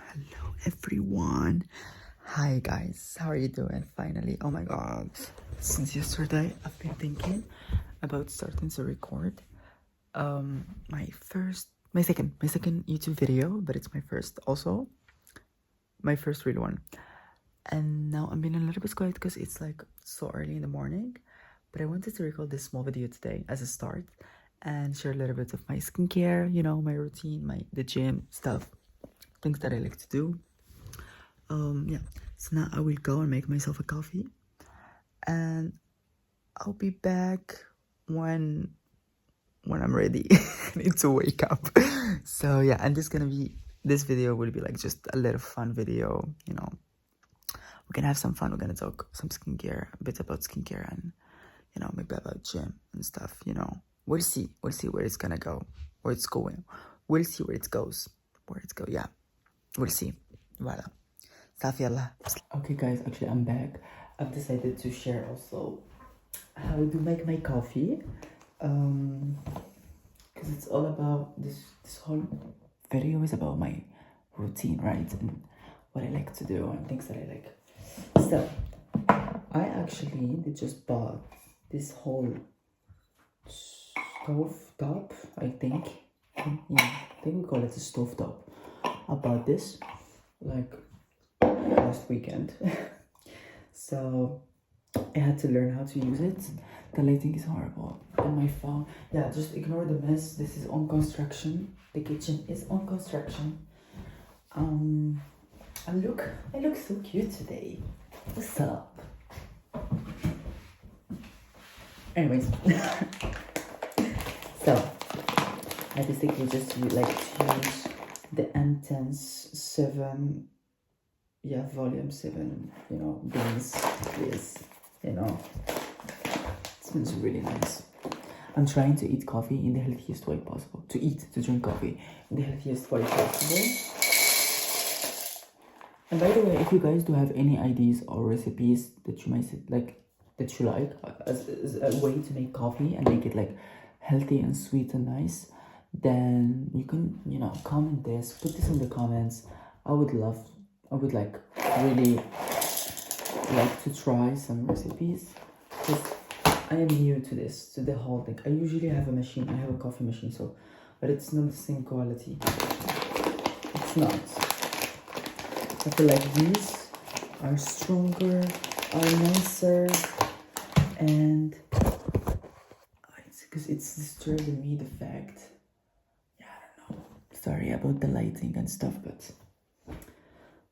Hello everyone. Hi guys, how are you doing? Finally, oh my god. Since yesterday I've been thinking about starting to record my second YouTube video, but it's my first real one. And now I'm being a little bit quiet because it's like so early in the morning. But I wanted to record this small video today as a start and share a little bit of my skincare, my routine, the gym stuff, things that I like to do. Yeah, so now I will go and make myself a coffee and I'll be back when I'm ready. I need to wake up. So yeah, and this video will be like just a little fun video, we're gonna have some fun. We're gonna talk some skincare, a bit about skincare, and maybe about gym and stuff. We'll see where it's gonna go, where it's going. We'll see where it goes, yeah, we'll see. Voila. Okay guys, actually I'm back. I've decided to share also how I do make my coffee, because it's all about this whole video is about my routine, right, and what I like to do and things that I like. So I actually just bought this whole stove top, I think. Yeah, I think we call it a stove top. I bought this like last weekend. So I had to learn how to use it. The lighting is horrible on my phone. Yeah, just ignore the mess. This is on construction. The kitchen is on construction. I look so cute today. What's up? Anyways, so I basically just like to use the M10s 7. Yeah, volume 7, beans, this, it smells really nice. I'm trying to eat coffee in the healthiest way possible. To drink coffee in the healthiest way possible. And by the way, if you guys do have any ideas or recipes that you might like, as a way to make coffee and make it like healthy and sweet and nice, then you can, comment this, put this in the comments. I would like really like to try some recipes because I am new to the whole thing. I usually have a machine. I have a coffee machine, but it's not the same quality. It's not. I feel like these are stronger, are nicer, and it's because it's disturbing me, the fact. Yeah, I don't know. Sorry about the lighting and stuff, but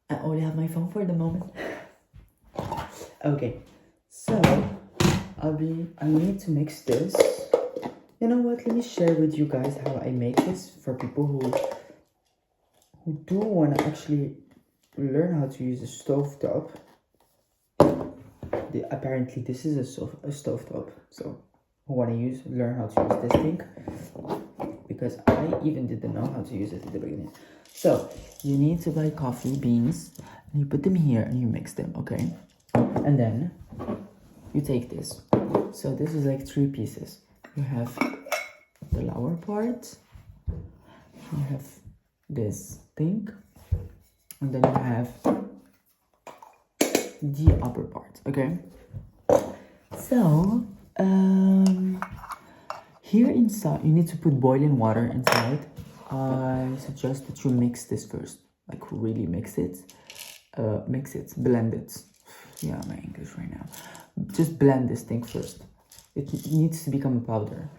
I only have my phone for the moment. Okay, so I need to mix this. You know what? Let me share with you guys how I make this for people who do want to actually learn how to use a stovetop. Apparently, this is a stovetop. So who want to learn how to use this thing? Because I even didn't know how to use it at the beginning. So you need to buy coffee beans and you put them here and you mix them, okay? And then you take this. So this is like 3 pieces. You have the lower part, you have this thing, and then you have the upper part, okay? So here inside you need to put boiling water inside. I suggest that you mix this first, like really mix it, blend it. Yeah, my English right now. Just blend this thing first. It needs to become a powder.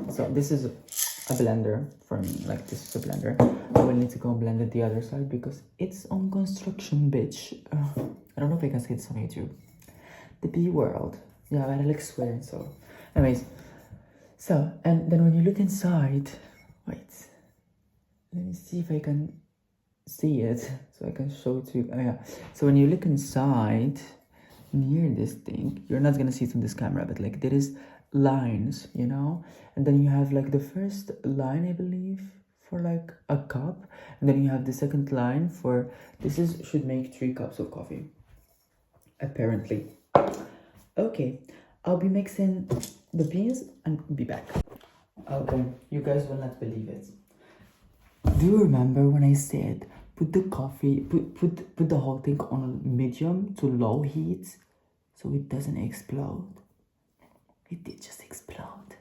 So this is a blender for me, like this is a blender. I will need to go blend it the other side because it's on construction, bitch. I don't know if I can say this on YouTube. The B world. Yeah, but I like swearing, so. Anyways. So, and then when you look inside, wait. Let me see if I can see it so I can show it to you. Oh, yeah. So when you look inside near this thing, you're not gonna see it on this camera, but like there is lines, and then you have like the first line, I believe, for like a cup, and then you have the second line for should make 3 cups of coffee, apparently. Okay, I'll be mixing the beans and be back. Okay, you guys will not believe it. Do you remember when I said put the coffee, put the whole thing on medium to low heat so it doesn't explode. It did just explode.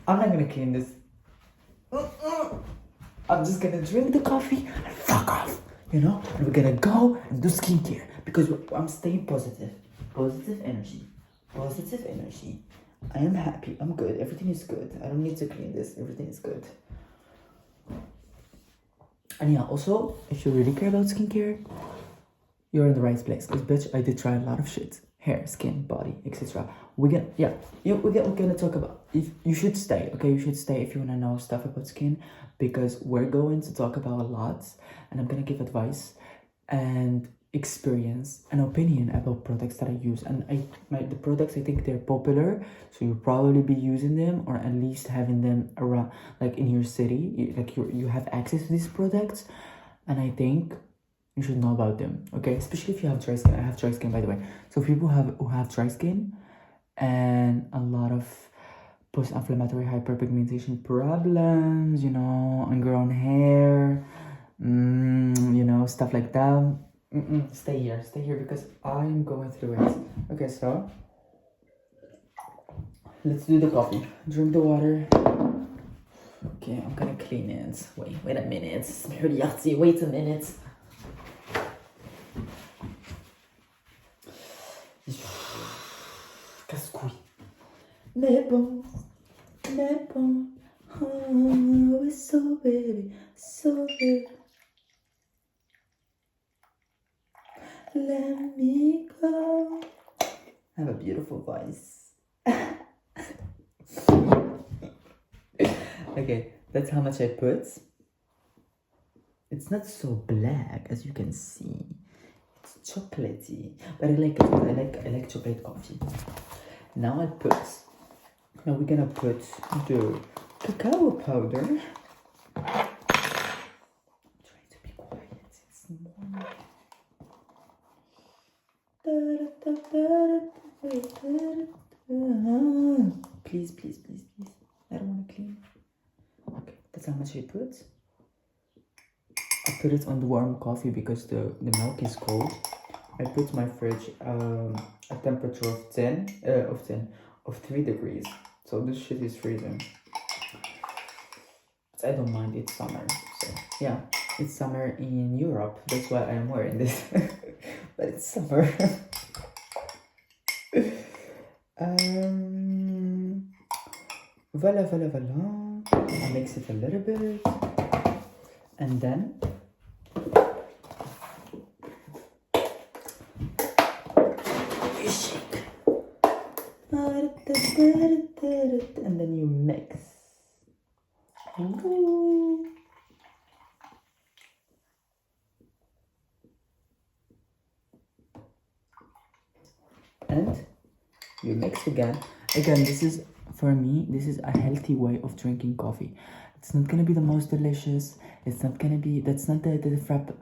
I'm not gonna clean this. I'm just gonna drink the coffee and fuck off, you know? And we're gonna go and do skincare because I'm staying positive. Positive energy. Positive energy. I am happy. I'm good. Everything is good. I don't need to clean this. Everything is good. And yeah, also, if you really care about skincare, you're in the right place. Because bitch, I did try a lot of shit. Hair, skin, body, etc. We're gonna talk about, if you should stay, okay? You should stay if you wanna know stuff about skin, because we're going to talk about a lot, and I'm gonna give advice and experience and opinion about products that I use. And the products, I think they're popular, so you'll probably be using them, or at least having them around, like in your city, you have access to these products, and I think you should know about them, okay? Especially if you have dry skin. I have dry skin, by the way. So people who have dry skin and a lot of post-inflammatory hyperpigmentation problems, you know, ungrown hair, you know, stuff like that. Stay here because I'm going through it. Okay, so let's do the coffee. Drink the water. Okay, I'm gonna clean it. Wait a minute. Wait a minute. Casse-couille. Mais bon. Oh, it's so baby, so baby. Let me go. I have a beautiful voice. Okay, that's how much I put. It's not so black as you can see. It's chocolatey, but I like it. I like chocolate coffee. Now we're gonna put the cacao powder. I'm trying to be quiet. It's morning. Please. I don't want to clean. Okay, that's how much I put. I put it on the warm coffee because the milk is cold. I put my fridge a temperature of 3 degrees. So this shit is freezing. But I don't mind, it's summer. So yeah, it's summer in Europe. That's why I am wearing this. But it's summer. Voila. I mix it a little bit. And then you shake. And then you mix. Ooh. And you mix again. This is, for me, this is a healthy way of drinking coffee. It's not gonna be the most delicious. It's not gonna be, that's not the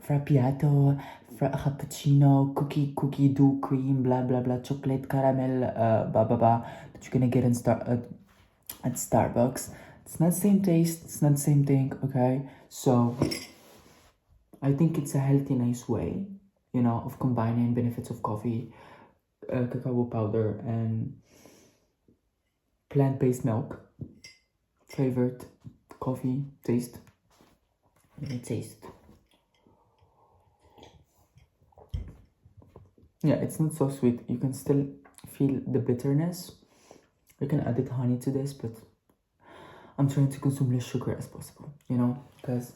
frappiato, cappuccino, cookie dough cream, blah blah blah, chocolate caramel, that you're gonna get at Starbucks. It's not the same taste. It's not the same thing. Okay, so I think it's a healthy, nice way, you know, of combining benefits of coffee, cacao powder, and plant-based milk, flavored coffee taste. Let me taste. Yeah, it's not so sweet. You can still feel the bitterness. You can add honey to this, but I'm trying to consume less sugar as possible, you know, because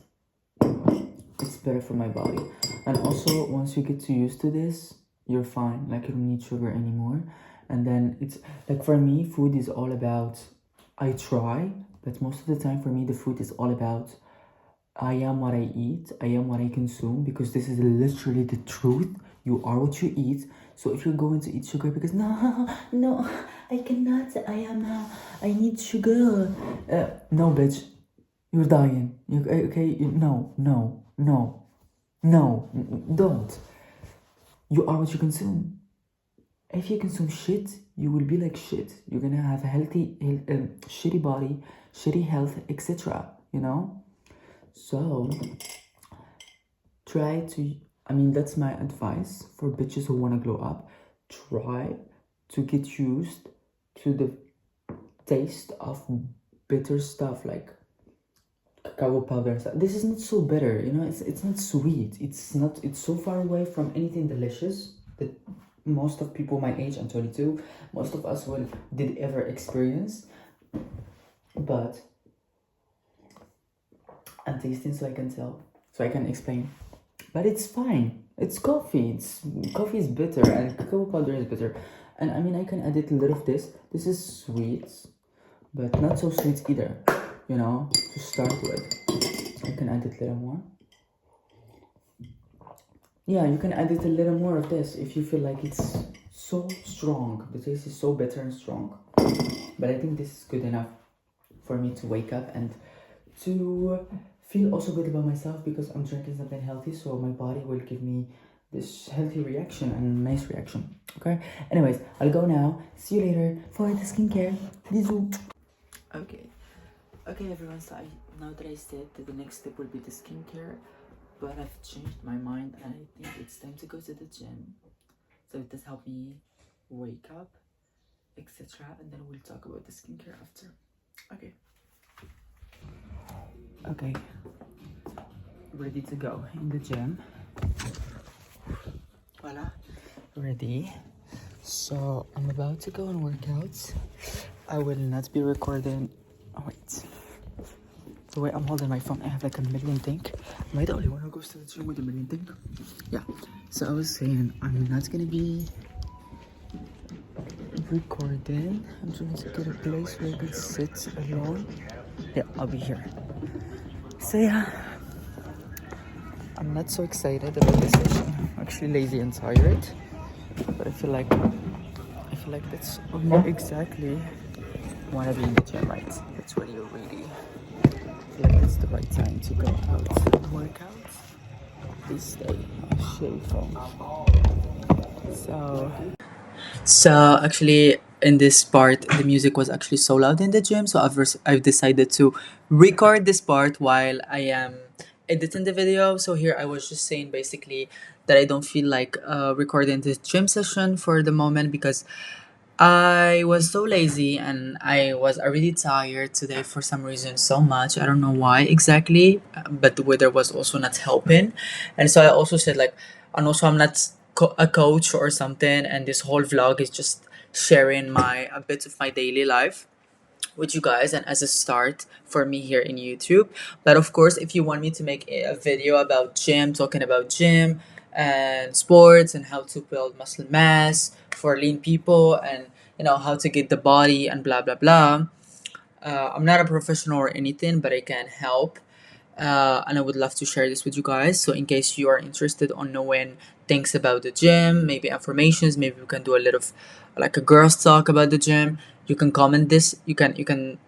it's better for my body. And also, once you get used to this, you're fine. Like, you don't need sugar anymore. And then it's like, for me, food is all about, I try, but most of the time for me, the food is all about, I am what I eat, I am what I consume, because this is literally the truth. You are what you eat. So if you're going to eat sugar because no, I cannot, I need sugar. No, bitch, you're dying. Okay, no, don't. You are what you consume. If you consume shit, you will be like shit. You're gonna have a shitty body, shitty health, etc. You know. So try to. I mean, that's my advice for bitches who wanna glow up. Try to get used to the taste of bitter stuff like cacao powder and stuff. This is not so bitter, you know. It's not sweet. It's so far away from anything delicious that most of people my age, I'm 22, most of us did ever experience. But I'm tasting, so I can tell, so I can explain. But it's fine. It's coffee. Coffee is bitter and cacao powder is bitter. And I mean, I can edit a little of this. This is sweet, but not so sweet either, you know, to start with. I can edit a little more. Yeah, you can edit a little more of this if you feel like it's so strong. The taste is so bitter and strong. But I think this is good enough for me to wake up and to feel also good about myself, because I'm drinking something healthy, so my body will give me this healthy reaction and nice reaction. Okay, anyways, I'll go now. See you later for the skincare. Bisous. Okay everyone, so now that I said that the next step will be the skincare, but I've changed my mind and I think it's time to go to the gym, so it does help me wake up, etc. And then we'll talk about the skincare after. Okay, ready to go in the gym. Voila, ready. So I'm about to go and work out. I will not be recording. Oh wait, the way I'm holding my phone, I have like a million thing. Am I the only one who goes to the gym with a million thing? Yeah, so I was saying I'm not gonna be recording. I'm trying to get a place where I can sit alone. Yeah, I'll be here. So yeah, I'm not so excited about this session. I'm actually lazy and tired, but I feel like that's exactly wanna be in the gym, right? That's when you're really feel like it's the right time to go out and work out. Please stay shave phone. So actually in this part the music was actually so loud in the gym, so I've decided to record this part while I am editing the video. So here I was just saying basically that I don't feel like recording this gym session for the moment because I was so lazy and I was already tired today for some reason so much. I don't know why exactly, but the weather was also not helping. And so I also said like, and also I'm not a coach or something, and this whole vlog is just sharing a bit of my daily life with you guys and as a start for me here in YouTube. But of course, if you want me to make a video about gym, talking about gym and sports and how to build muscle mass for lean people and how to get the body and blah blah blah. I'm not a professional or anything, but I can help. And I would love to share this with you guys. So in case you are interested on knowing things about the gym, maybe affirmations, maybe we can do a little of like a girls talk about the gym. You can comment this. You can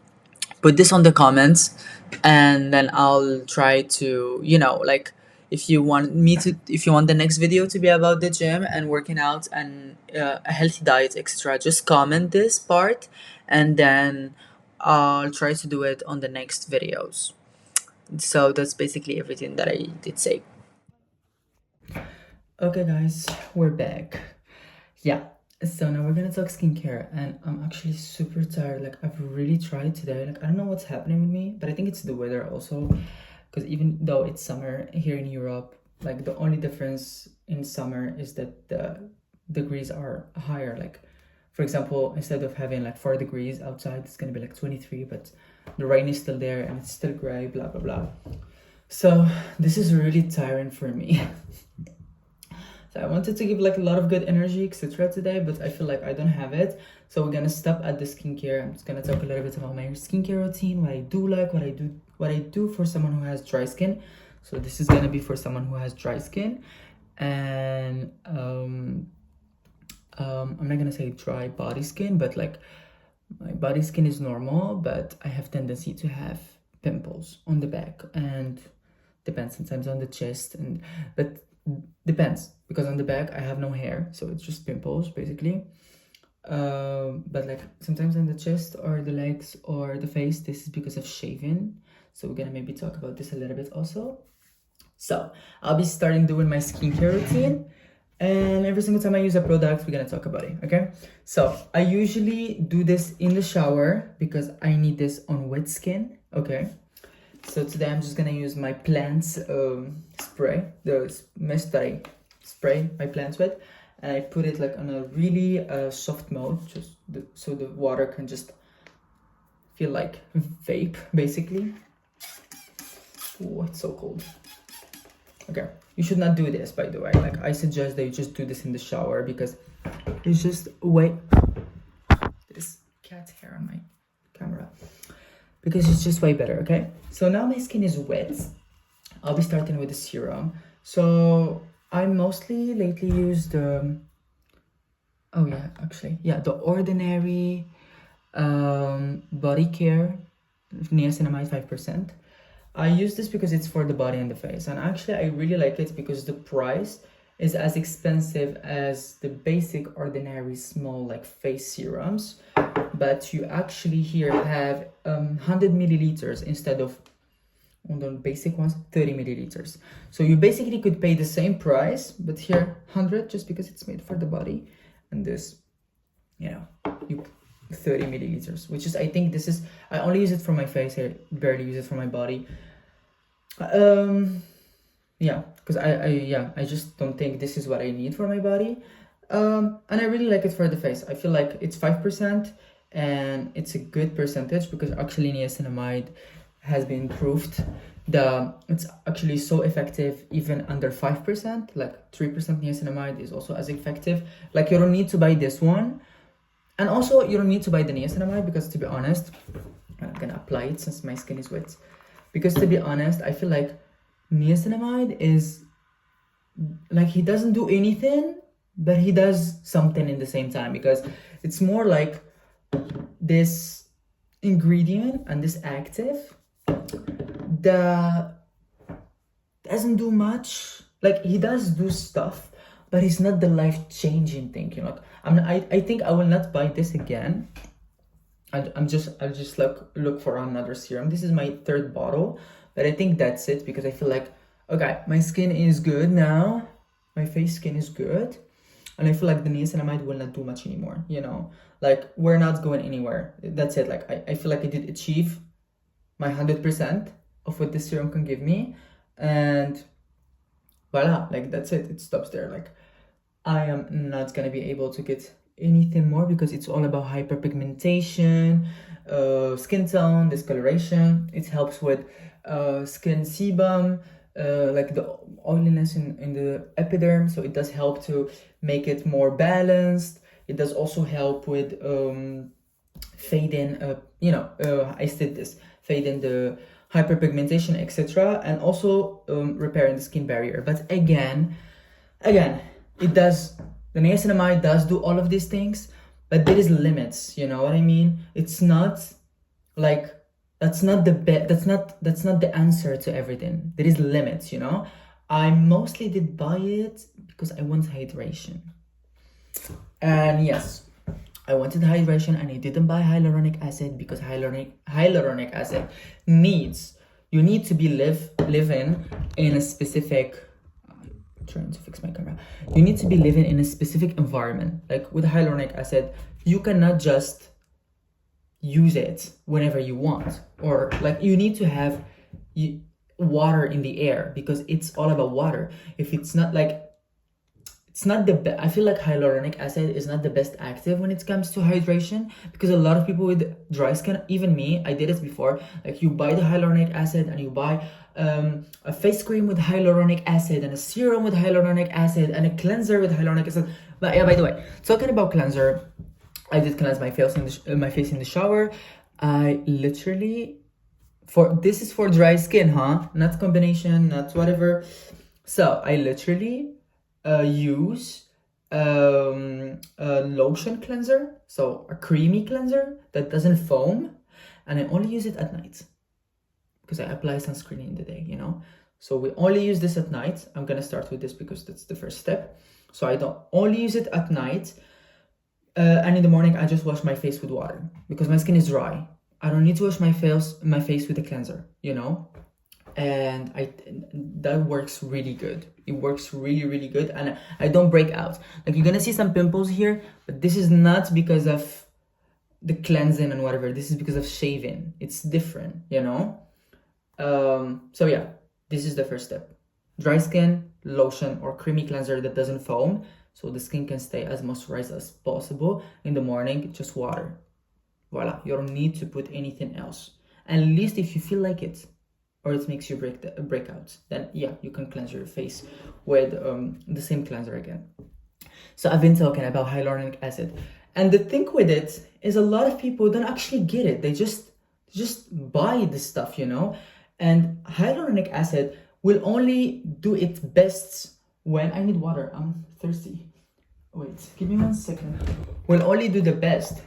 put this on the comments, and then I'll try to like if you want the next video to be about the gym and working out and a healthy diet, etc. Just comment this part, and then I'll try to do it on the next videos. So that's basically everything that I did say. Okay guys, we're back. Yeah, so now we're gonna talk skincare, and I'm actually super tired. Like I've really tried today. Like I don't know what's happening with me, but I think it's the weather also, because even though it's summer here in Europe, like the only difference in summer is that the degrees are higher. Like for example, instead of having like 4 degrees outside, it's gonna be like 23, but the rain is still there and it's still gray, blah blah blah. So this is really tiring for me. So I wanted to give like a lot of good energy, etc. today, but I feel like I don't have it. So we're gonna stop at the skincare. I'm just gonna talk a little bit about my skincare routine, what I do like, what I do for someone who has dry skin. So this is gonna be for someone who has dry skin, and I'm not gonna say dry body skin, but like my body skin is normal, but I have tendency to have pimples on the back, and depends sometimes on the chest, but depends, because on the back I have no hair, so it's just pimples basically. But like sometimes on the chest or the legs or the face, this is because of shaving. So we're gonna maybe talk about this a little bit also. So I'll be starting doing my skincare routine, and every single time I use a product, we're gonna talk about it, okay? So I usually do this in the shower because I need this on wet skin, okay? So today I'm just gonna use my plants spray, the mist that I spray my plants with, and I put it like on a really soft mode, just so the water can just feel like vape, basically. Oh, it's so cold. Okay, you should not do this, by the way. Like, I suggest that you just do this in the shower because it's just way... There's cat hair on my camera. Because it's just way better, okay? So now my skin is wet. I'll be starting with the serum. So I mostly lately used the... Oh yeah, actually. Yeah, the Ordinary Body Care Niacinamide 5%. I use this because it's for the body and the face, and actually I really like it because the price is as expensive as the basic Ordinary small like face serums, but you actually here have 100 milliliters instead of on the basic ones 30 milliliters. So you basically could pay the same price, but here 100 just because it's made for the body, and this, you know, you 30 milliliters, which is, I think this is, I only use it for my face, I barely use it for my body. Yeah, because I just don't think this is what I need for my body. And I really like it for the face. I feel like it's 5% and it's a good percentage because actually niacinamide has been proved that it's actually so effective even under 5%, like 3% niacinamide is also as effective. Like, you don't need to buy this one. And also, you don't need to buy the niacinamide because, to be honest, I'm gonna apply it since my skin is wet. Because, to be honest, I feel like niacinamide is like, he doesn't do anything, but he does something in the same time, because it's more like this ingredient and this active that doesn't do much. Like, he does do stuff, but it's not the life-changing thing, you know. I think I will not buy this again. I'll just look for another serum. This is my third bottle, but I think that's it, because I feel like, okay, my skin is good now. My face skin is good. And I feel like the niacinamide will not do much anymore, you know. Like, we're not going anywhere. That's it. Like, I feel like I did achieve my 100% of what this serum can give me. And voila, like, that's it. It stops there. Like, I am not gonna be able to get anything more because it's all about hyperpigmentation, skin tone, discoloration. It helps with skin sebum, like the oiliness in the epidermis. So it does help to make it more balanced. It does also help with fading, I said this, fading the hyperpigmentation, etc. And also repairing the skin barrier. But again, it does, the niacinamide does do all of these things, but there is limits, you know what I mean? It's not like, that's not the answer to everything. There is limits, you know? I mostly did buy it because I want hydration. And yes, I wanted hydration, and I didn't buy hyaluronic acid because hyaluronic acid you need to be living in a specific, trying to fix my camera. You need to be living in a specific environment. Like, with hyaluronic acid, you cannot just use it whenever you want, or like, you need to have water in the air, because it's all about water. If it's not like, it's not the best. I feel like hyaluronic acid is not the best active when it comes to hydration, because a lot of people with dry skin, even me, I did it before. Like, you buy the hyaluronic acid and you buy a face cream with hyaluronic acid and a serum with hyaluronic acid and a cleanser with hyaluronic acid. But yeah, by the way, talking about cleanser, I did cleanse my face in the shower. I literally, this is for dry skin, huh? Not combination, not whatever. So I literally use a lotion cleanser, so a creamy cleanser that doesn't foam, and I only use it at night because I apply sunscreen in the day, you know. So we only use this at night. I'm gonna start with this because that's the first step. So I don't only use it at night. And in the morning, I just wash my face with water because my skin is dry. I don't need to wash my face with a cleanser, you know? And that works really good. It works really, really good. And I don't break out. Like, you're gonna see some pimples here, but this is not because of the cleansing and whatever. This is because of shaving. It's different, you know? So yeah, this is the first step. Dry skin, lotion or creamy cleanser that doesn't foam, so the skin can stay as moisturized as possible. In the morning, just water. Voila, you don't need to put anything else. At least if you feel like it, or it makes you break out, then yeah, you can cleanse your face with the same cleanser again. So I've been talking about hyaluronic acid, and the thing with it is a lot of people don't actually get it. They just buy this stuff, you know. And hyaluronic acid will only do its best when I need water. I'm thirsty. Wait, give me 1 second. Will only do the best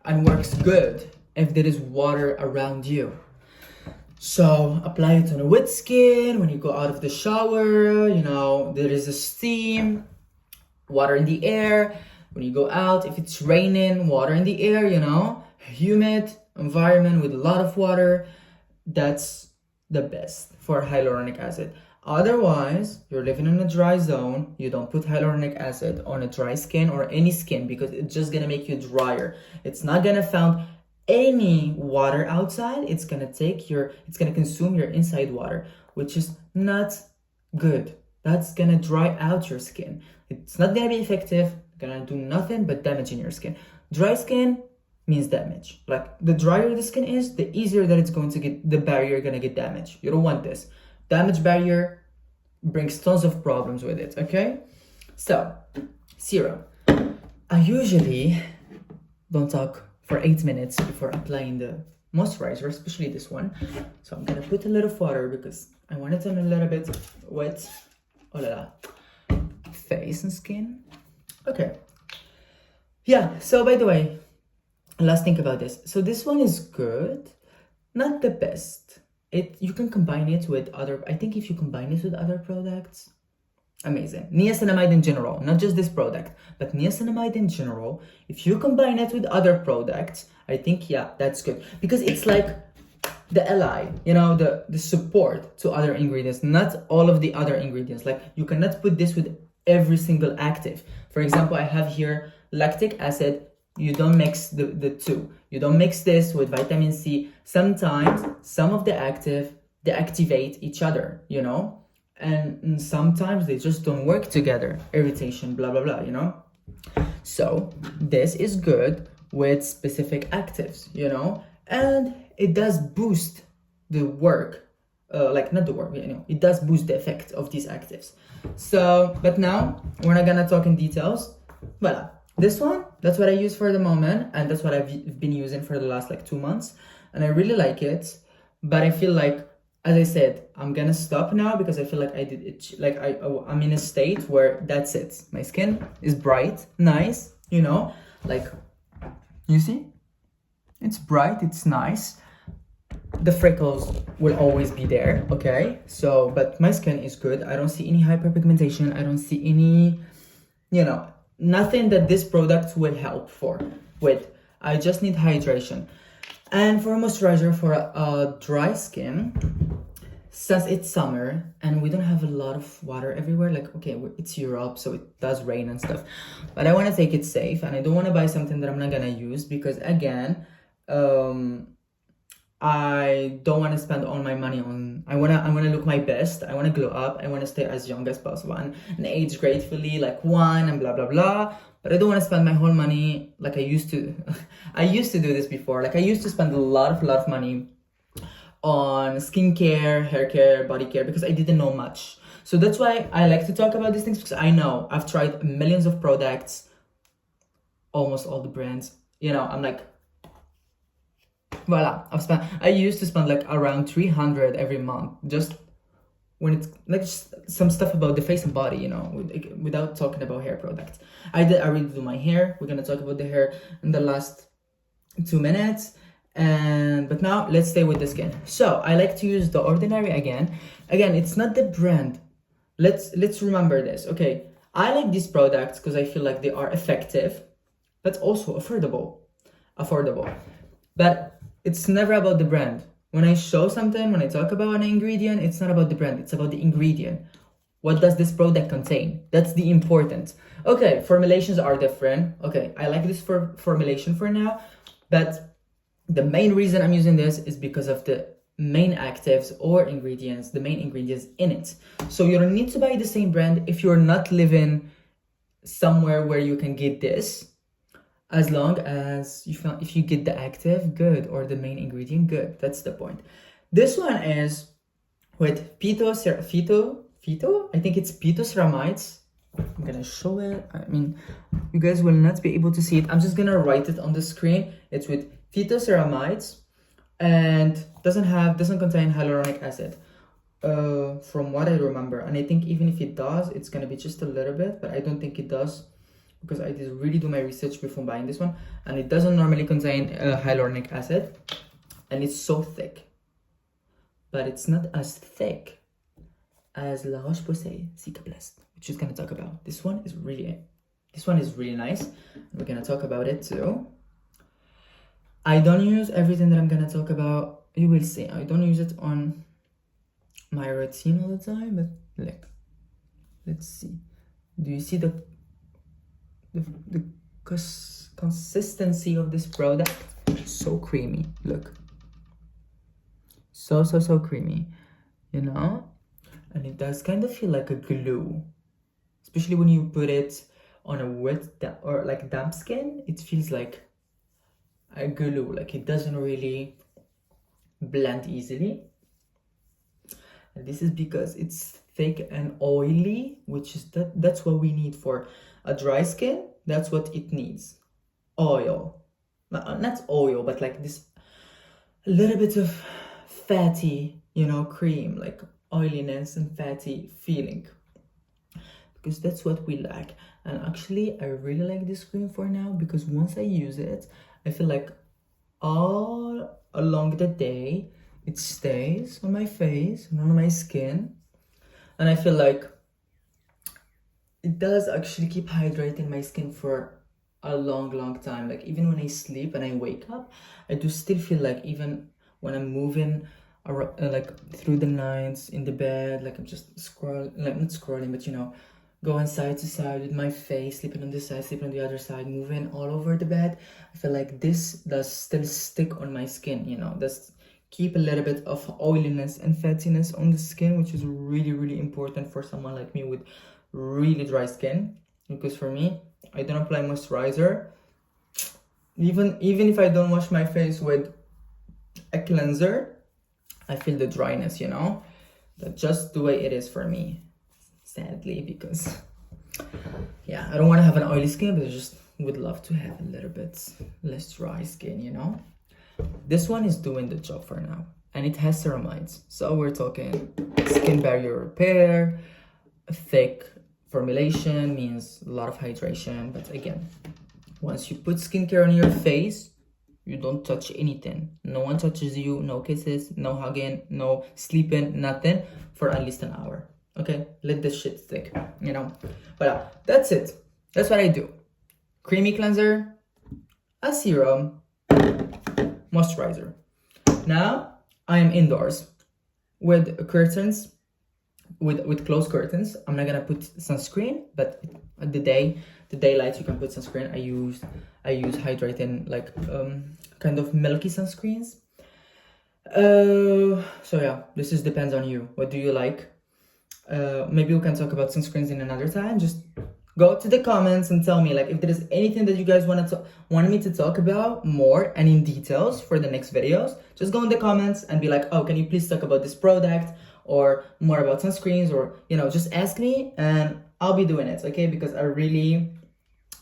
and works good if there is water around you. So apply it on a wet skin when you go out of the shower, you know, there is a steam, water in the air. When you go out, if it's raining, water in the air, you know, humid environment with a lot of water, that's the best for hyaluronic acid. Otherwise, you're living in a dry zone, you don't put hyaluronic acid on a dry skin or any skin because it's just gonna make you drier. It's not gonna found any water outside. It's gonna consume your inside water, which is not good. That's gonna dry out your skin. It's not gonna be effective, gonna do nothing but damaging your skin. Dry skin means damage. Like, the drier the skin is, the easier that it's going to get, the barrier gonna get damaged. You don't want this. Damage barrier brings tons of problems with it, okay? So, serum. I usually don't talk for 8 minutes before applying the moisturizer, especially this one. So I'm gonna put a little water because I want it on a little bit wet. Oh la la. Face and skin. Okay. Yeah, so by the way, last thing about this. So this one is good, not the best. You can combine it with other, I think if you combine it with other products, amazing. Niacinamide in general, not just this product, but niacinamide in general, if you combine it with other products, I think, yeah, that's good. Because it's like the ally, you know, the support to other ingredients, not all of the other ingredients. Like, you cannot put this with every single active. For example, I have here lactic acid. You don't mix the two. You don't mix this with vitamin C. Sometimes some of the active, they activate each other, you know? And sometimes they just don't work together. Irritation, blah, blah, blah, you know? So this is good with specific actives, you know? And it does boost the work, not the work, you know, it does boost the effect of these actives. So, but now we're not gonna talk in details. Voila. This one, that's what I use for the moment, and that's what I've been using for the last 2 months, and I really like it. But I feel like, as I said, I'm gonna stop now because I feel like I did it. Like, I'm in a state where that's it. My skin is bright, nice, you know, like, you see, it's bright, it's nice. The freckles will always be there, okay? So, but my skin is good. I don't see any hyperpigmentation. I don't see any, you know, nothing that this product will help with. I just need hydration. And for a moisturizer for a dry skin, since it's summer and we don't have a lot of water everywhere, like, okay, it's Europe, so it does rain and stuff, but I want to take it safe and I don't want to buy something that I'm not gonna use because, again, I don't want to spend all my money on, I wanna look my best, I want to glow up, I want to stay as young as possible and age gracefully, like wine and blah blah blah. But I don't want to spend my whole money like I used to. I used to do this before. Like, I used to spend a lot of money on skincare, hair care, body care, because I didn't know much. So that's why I like to talk about these things, because I know I've tried millions of products, almost all the brands, you know. I'm like, voila, I used to spend like around 300 every month, just when it's like just some stuff about the face and body, you know, without talking about hair products. I already do my hair. We're gonna talk about the hair in the last 2 minutes. But now let's stay with the skin. So I like to use The Ordinary again. Again, it's not the brand. Let's remember this. Okay, I like these products because I feel like they are effective, but also affordable. But it's never about the brand. When I show something, when I talk about an ingredient, it's not about the brand, it's about the ingredient. What does this product contain? That's the important. Okay, formulations are different. Okay, I like this formulation for now, but the main reason I'm using this is because of the main actives or ingredients, the main ingredients in it. So you don't need to buy the same brand if you're not living somewhere where you can get this. As long as if you get the active, good, or the main ingredient, good. That's the point. This one is with phyto, I think it's phytoceramides. I'm gonna show it. I mean, you guys will not be able to see it. I'm just gonna write it on the screen. It's with phytoceramides and doesn't contain hyaluronic acid. From what I remember, and I think even if it does, it's gonna be just a little bit, but I don't think it does, because I did really do my research before buying this one, and it doesn't normally contain hyaluronic acid, and it's so thick, but it's not as thick as La Roche-Posay Cicaplast, which is gonna talk about. This one is really nice. We're gonna talk about it too. I don't use everything that I'm gonna talk about. You will see. I don't use it on my routine all the time, but look, let's see. Do you see the consistency of this product? So creamy. Look, so creamy, you know, and it does kind of feel like a glue, especially when you put it on a wet or like damp skin. It feels like a glue, like it doesn't really blend easily. And this is because it's thick and oily, which is that's what we need for a dry skin. That's what it needs. Oil, not oil, but like this a little bit of fatty, you know, cream, like oiliness and fatty feeling, because that's what we like. And actually I really like this cream for now, because once I use it, I feel like all along the day it stays on my face and on my skin, and I feel like it does actually keep hydrating my skin for a long time. Like even when I sleep and I wake up, I do still feel like, even when I'm moving around, like through the nights in the bed, like I'm just scrolling, like not scrolling, but you know, going side to side with my face, sleeping on this side, sleeping on the other side, moving all over the bed. I feel like this does still stick on my skin, you know, does keep a little bit of oiliness and fattiness on the skin, which is really important for someone like me with really dry skin. Because for me, I don't apply moisturizer. Even if I don't wash my face with a cleanser, I feel the dryness, you know. That's just the way it is for me, sadly, because yeah, I don't want to have an oily skin, but I just would love to have a little bit less dry skin, you know. This one is doing the job for now, and it has ceramides, so we're talking skin barrier repair. A thick formulation means a lot of hydration, but again, once you put skincare on your face, you don't touch anything. No one touches you, no kisses, no hugging, no sleeping, nothing for at least an hour. Okay, let this shit stick, you know. But that's it. That's what I do. Creamy cleanser, a serum, moisturizer. Now I am indoors with curtains, with closed curtains. I'm not gonna put sunscreen, but the daylight you can put sunscreen. I use hydrating, like kind of milky sunscreens. So yeah, this is depends on you. What do you like? Maybe we can talk about sunscreens in another time. Just go to the comments and tell me, like, if there is anything that you guys want me to talk about more and in details for the next videos. Just go in the comments and be like, oh, can you please talk about this product, or more about sunscreens, or you know, just ask me and I'll be doing it, okay? Because I'm really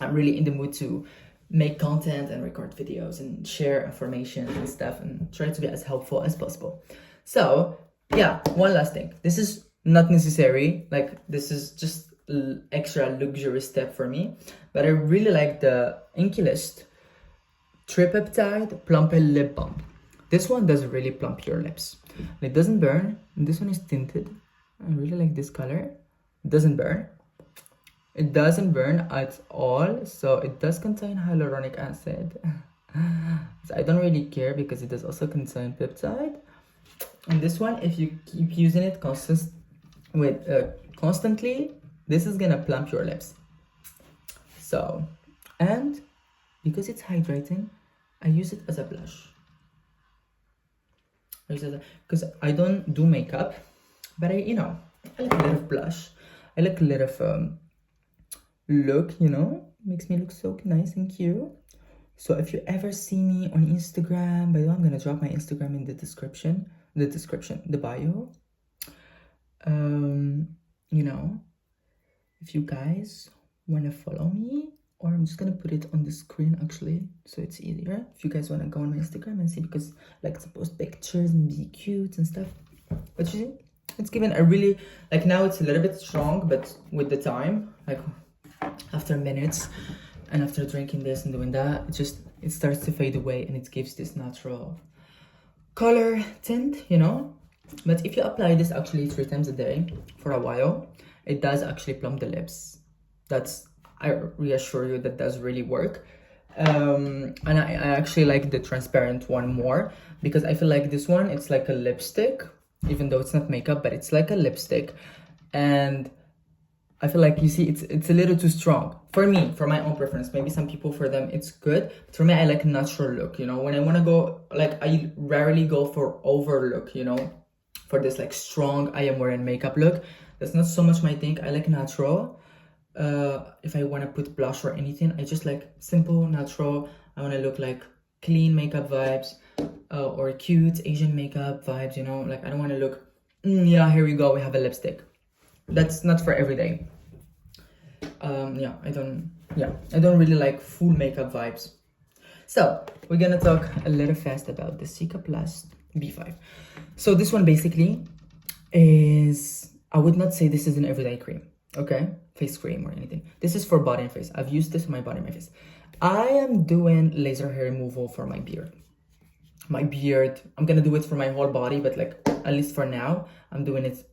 in the mood to make content and record videos and share information and stuff and try to be as helpful as possible. So yeah, one last thing. This is not necessary, like this is just extra luxury step for me, but I really like the INKEY List Tripeptide Plumper Lip Balm. This one does really plump your lips. It doesn't burn. This one is tinted. I really like this color. It doesn't burn. It doesn't burn at all, so it does contain hyaluronic acid. So I don't really care because it does also contain peptide. And this one, if you keep using it constantly, this is gonna plump your lips. So, and because it's hydrating, I use it as a blush. Because I don't do makeup, but I like a little blush. I like a little look, makes me look so nice and cute. So if you ever see me on Instagram, by the way, I'm gonna drop my Instagram in the description, the bio. If you guys wanna follow me, or I'm just gonna put it on the screen actually, so it's easier. If you guys wanna go on my Instagram and see, because I like to post pictures and be cute and stuff. But you see, it's given a really, like, now it's a little bit strong, but with the time, like after minutes and after drinking this and doing that, it starts to fade away and it gives this natural color tint, But if you apply this actually 3 times a day for a while, it does actually plump the lips. I reassure you that does really work. And I actually like the transparent one more, because I feel like this one, it's like a lipstick, even though it's not makeup, but it's like a lipstick. And I feel like, you see, it's a little too strong for me, for my own preference. Maybe some people, for them it's good, but for me, I like a natural look. When I want to go, like, I rarely go for over look, for this like strong I am wearing makeup look. That's not so much my thing. I like natural. If I want to put blush or anything, I just like simple, natural. I want to look like clean makeup vibes, or cute Asian makeup vibes, like I don't want to look, yeah, here we go, we have a lipstick. That's not for every day. I don't really like full makeup vibes. So we're gonna talk a little fast about the Cicaplast B5. So this one basically is, I would not say this is an everyday cream, okay? Face cream or anything. This is for body and face. I've used this on my body and my face. I am doing laser hair removal for my beard. I'm gonna do it for my whole body, but like, at least for now, I'm doing it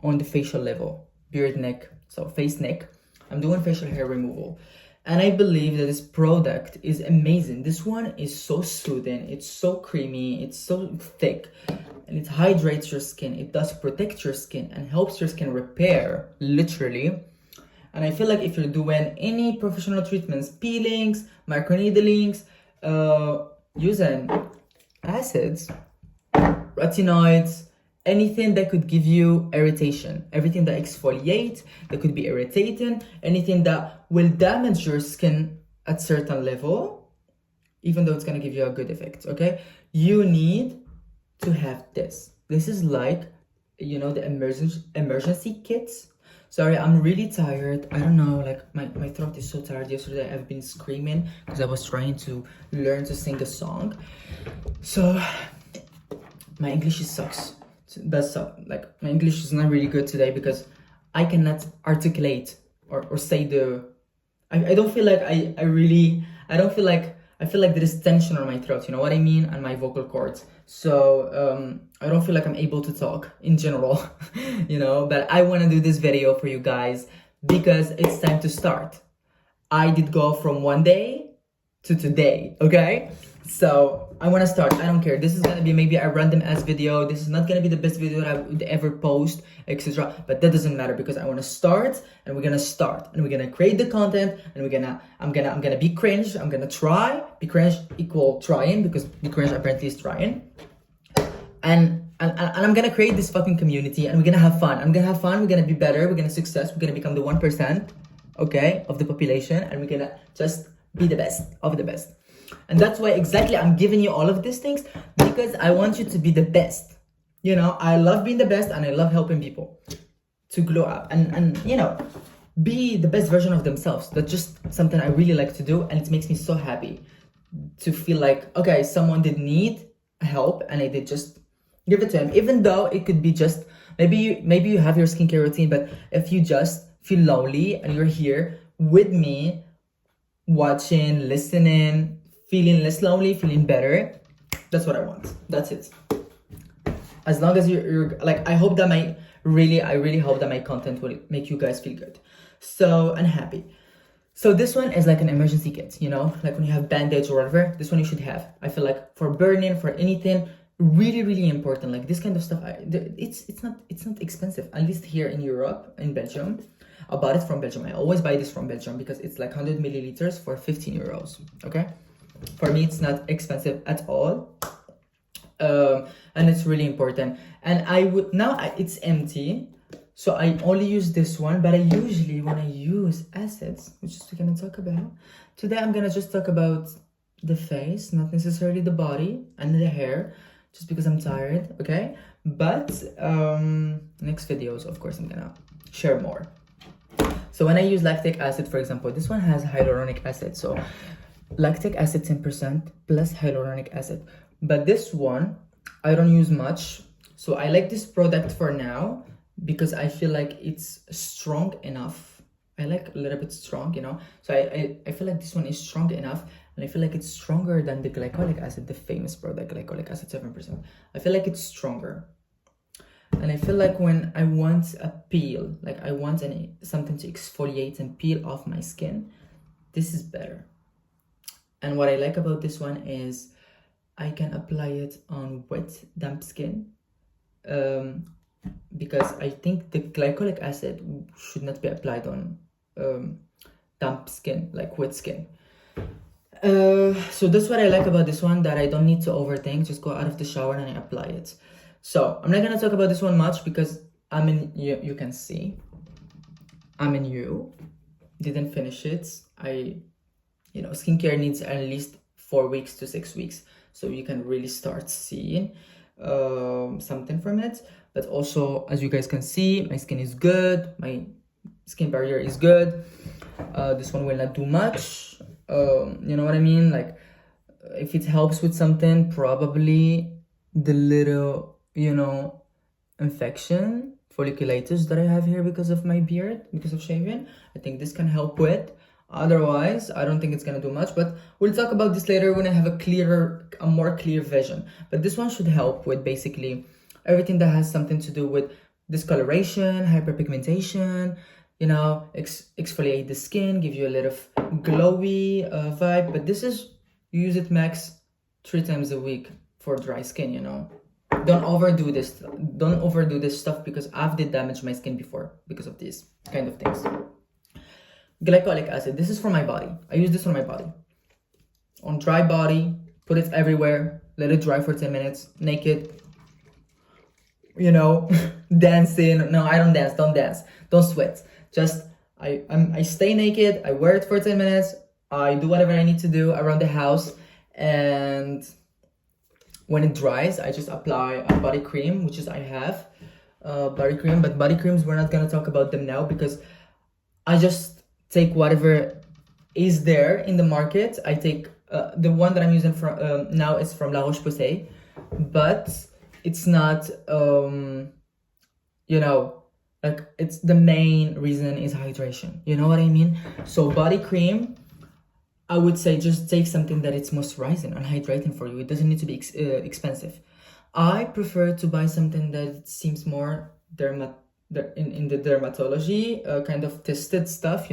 on the facial level, beard, neck, so face, neck. I'm doing facial hair removal. And I believe that this product is amazing. This one is so soothing, it's so creamy, it's so thick, and it hydrates your skin. It does protect your skin and helps your skin repair, literally. And I feel like if you're doing any professional treatments, peelings, microneedlings, using acids, retinoids, anything that could give you irritation, everything that exfoliates, that could be irritating, anything that will damage your skin at certain level, even though it's gonna give you a good effect, okay? You need to have this. This is like, the emergency kits. Sorry, I'm really tired. I don't know, like my throat is so tired. Yesterday I've been screaming because I was trying to learn to sing a song. So my English sucks. That's like, my English is not really good today because I cannot articulate or say I don't feel like I feel like there is tension on my throat, you know what I mean, and my vocal cords. So I don't feel like I'm able to talk in general, but I want to do this video for you guys because it's time to start. I did go from one day to today, okay? So I want to start. I don't care. This is gonna be maybe a random ass video. This is not gonna be the best video that I would ever post, etc. But that doesn't matter because I want to start, and we're gonna create the content, and I'm gonna be cringe. I'm gonna try. Be cringe equal trying, because be cringe apparently is trying. And I'm gonna create this fucking community, and we're gonna have fun. We're gonna be better. We're gonna success. We're gonna become the 1%, okay, of the population, and we're gonna just be the best of the best. And that's why exactly I'm giving you all of these things, because I want you to be the best. I love being the best, and I love helping people to glow up and be the best version of themselves. That's just something I really like to do, and it makes me so happy to feel like, okay, someone did need help and I did just give it to him. Even though it could be just, maybe you have your skincare routine, but if you just feel lonely and you're here with me, watching, listening, feeling less lonely, feeling better, that's what I want. That's it. As long as you're like, I really hope that my content will make you guys feel good. So unhappy. So this one is like an emergency kit, you know, like when you have bandage or whatever, this one you should have. I feel like for burning, for anything, really, really important. Like this kind of stuff, it's not expensive. At least here in Europe, in Belgium, I bought it from Belgium. I always buy this from Belgium because it's like 100 milliliters for 15 euros. Okay, for me it's not expensive at all, and it's really important. And it's empty. So I only use this one, but I usually, when I use acids, which is we're gonna talk about, today I'm gonna just talk about the face, not necessarily the body and the hair, just because I'm tired, okay? But next videos, of course, I'm gonna share more. So when I use lactic acid, for example, this one has hyaluronic acid. So lactic acid 10% plus hyaluronic acid. But this one, I don't use much. So I like this product for now, because I feel like it's strong enough. I like a little bit strong, you know. So I feel like this one is strong enough, and I feel like it's stronger than the glycolic acid, the famous product, glycolic acid 7%. I feel like it's stronger. And I feel like when I want a peel, like I want something to exfoliate and peel off my skin, this is better. And what I like about this one is I can apply it on wet, damp skin. Because I think the glycolic acid should not be applied on damp skin, like wet skin. So that's what I like about this one, that I don't need to overthink, just go out of the shower and I apply it. So I'm not gonna talk about this one much because you can see, didn't finish it. Skincare needs at least 4 weeks to 6 weeks, so you can really start seeing something from it. But also, as you guys can see, my skin is good, my skin barrier is good. This one will not do much, you know what I mean? Like, if it helps with something, probably the little, infection, folliculitis that I have here because of my beard, because of shaving, I think this can help with. Otherwise, I don't think it's gonna do much, but we'll talk about this later when I have a more clear vision. But this one should help with basically everything that has something to do with discoloration, hyperpigmentation, exfoliate the skin, give you a little glowy vibe. But you use it max 3 times a week for dry skin, Don't overdo this stuff, because I've did damage my skin before because of these kind of things. Glycolic acid, this is for my body. I use this on my body. On dry body, put it everywhere, let it dry for 10 minutes, naked, dancing. No, I don't dance, don't sweat. Just, I stay naked, I wear it for 10 minutes, I do whatever I need to do around the house, and when it dries, I just apply a body cream, which is I have body cream, but body creams, we're not gonna talk about them now, because I just take whatever is there in the market. I take the one that I'm using now is from La Roche-Posay, but it's not, it's the main reason is hydration. You know what I mean? So body cream, I would say just take something that it's moisturizing and hydrating for you. It doesn't need to be expensive. I prefer to buy something that seems more in the dermatology kind of tested stuff,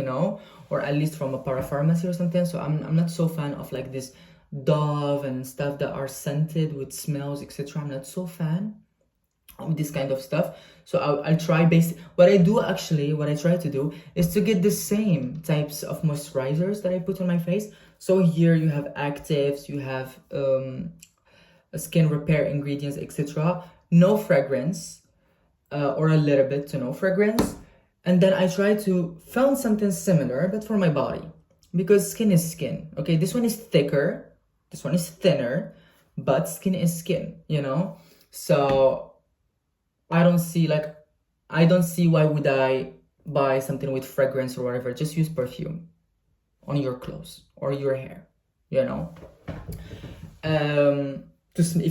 or at least from a parapharmacy or something. So I'm not so fan of like this Dove and stuff that are scented with smells, etc. I'm not so fan of this kind of stuff. So I'll try what I try to do is to get the same types of moisturizers that I put on my face. So here you have actives, you have skin repair ingredients, etc. No fragrance, or a little bit to no fragrance. And then I try to find something similar, but for my body, because skin is skin. Okay, this one is thicker, this one is thinner, but skin is skin, So I don't see why would I buy something with fragrance or whatever. Just use perfume on your clothes or your hair, if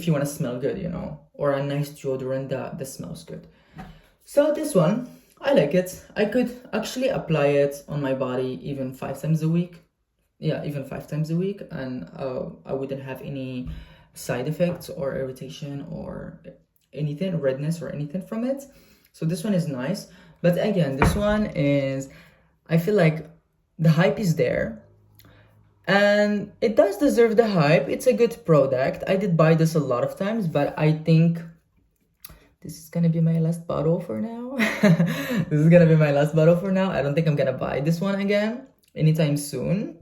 you want to smell good, or a nice deodorant that smells good. So this one, I like it. I could actually apply it on my body even 5 times a week. Yeah, even 5 times a week, and I wouldn't have any side effects or irritation or anything, redness or anything from it. So this one is nice. But again, this one is I feel like the hype is there, and it does deserve the hype. It's a good product. I did buy this a lot of times, but I think this is gonna be my last bottle for now. This is gonna be my last bottle for now. I don't think I'm gonna buy this one again anytime soon.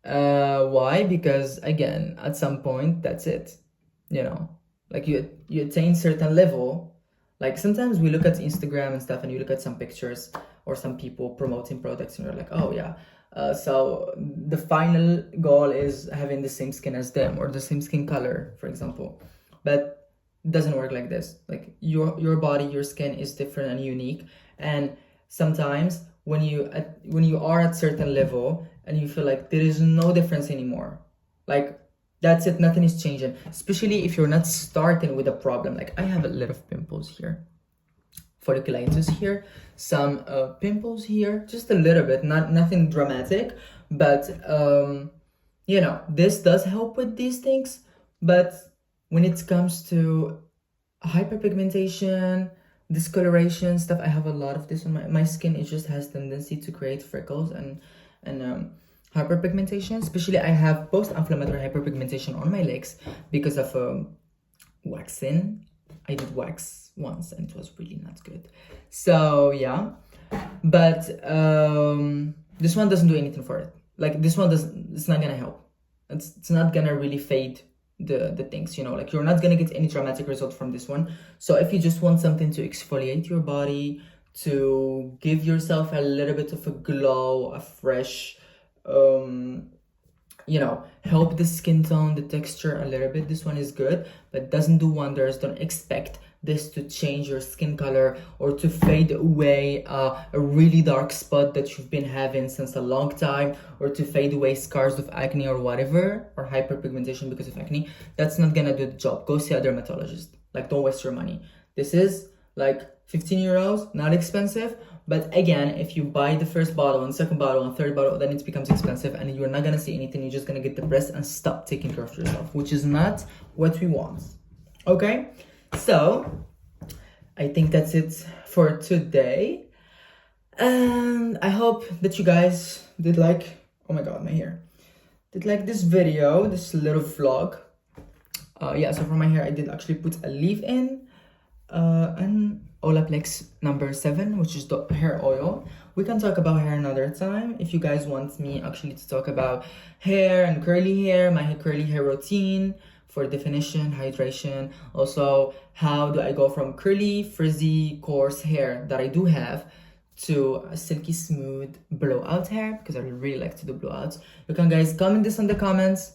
Why? Because again, at some point, that's it. You know, like you attain certain level. Like sometimes we look at Instagram and stuff, and you look at some pictures or some people promoting products, and you're like, oh yeah. So the final goal is having the same skin as them or the same skin color, for example. But it doesn't work like this. Like your body, your skin is different and unique, and sometimes when you are at certain level and you feel like there is no difference anymore, like that's it, nothing is changing, especially if you're not starting with a problem. Like I have a lot of pimples here, folliculitis here, some pimples here, just a little bit, nothing dramatic, but you know, this does help with these things. But when it comes to hyperpigmentation, discoloration stuff, I have a lot of this on my skin. It just has tendency to create freckles and hyperpigmentation. Especially I have post-inflammatory hyperpigmentation on my legs because of waxing. I did wax once and it was really not good. So yeah, but this one doesn't do anything for it. Like this one it's not gonna help. It's not gonna really fade the things, you know, like you're not gonna get any dramatic result from this one. So if you just want something to exfoliate your body, to give yourself a little bit of a glow, a fresh you know, help the skin tone, the texture a little bit, this one is good, but doesn't do wonders. Don't expect this to change your skin color or to fade away a really dark spot that you've been having since a long time, or to fade away scars of acne or whatever, or hyperpigmentation because of acne. That's not gonna do the job. Go see a dermatologist. Like, don't waste your money. This is like 15 euros, not expensive. But again, if you buy the first bottle and second bottle and third bottle, then it becomes expensive and you're not gonna see anything. You're just gonna get depressed and stop taking care of yourself, which is not what we want. Okay, so I think that's it for today. And I hope that you guys did like, oh my god, my hair. Did like this video, this little vlog. Yeah, so for my hair, I did actually put a leave-in and Olaplex number 7, which is the hair oil. We can talk about hair another time if you guys want me actually to talk about hair and curly hair, my curly hair routine for definition, hydration. Also, how do I go from curly, frizzy, coarse hair that I do have to a silky smooth blowout hair, because I really like to do blowouts. You can guys comment this in the comments.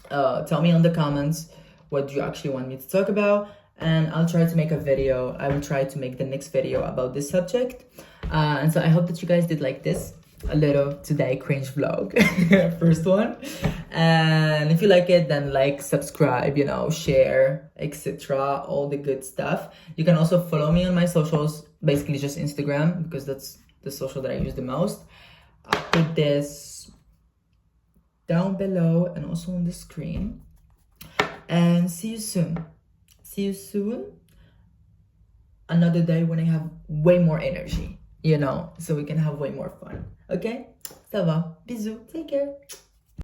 Tell me in the comments what you actually want me to talk about, and I'll try to make a video. I will try to make the next video about this subject. And so I hope that you guys did like this, a little today cringe vlog, first one. And if you like it, then like, subscribe, you know, share, etc. All the good stuff. You can also follow me on my socials, basically just Instagram, because that's the social that I use the most. I'll put this down below and also on the screen. And see you soon. See you soon. Another day when I have way more energy, you know, so we can have way more fun. Okay? Ça va. Bisous. Take care.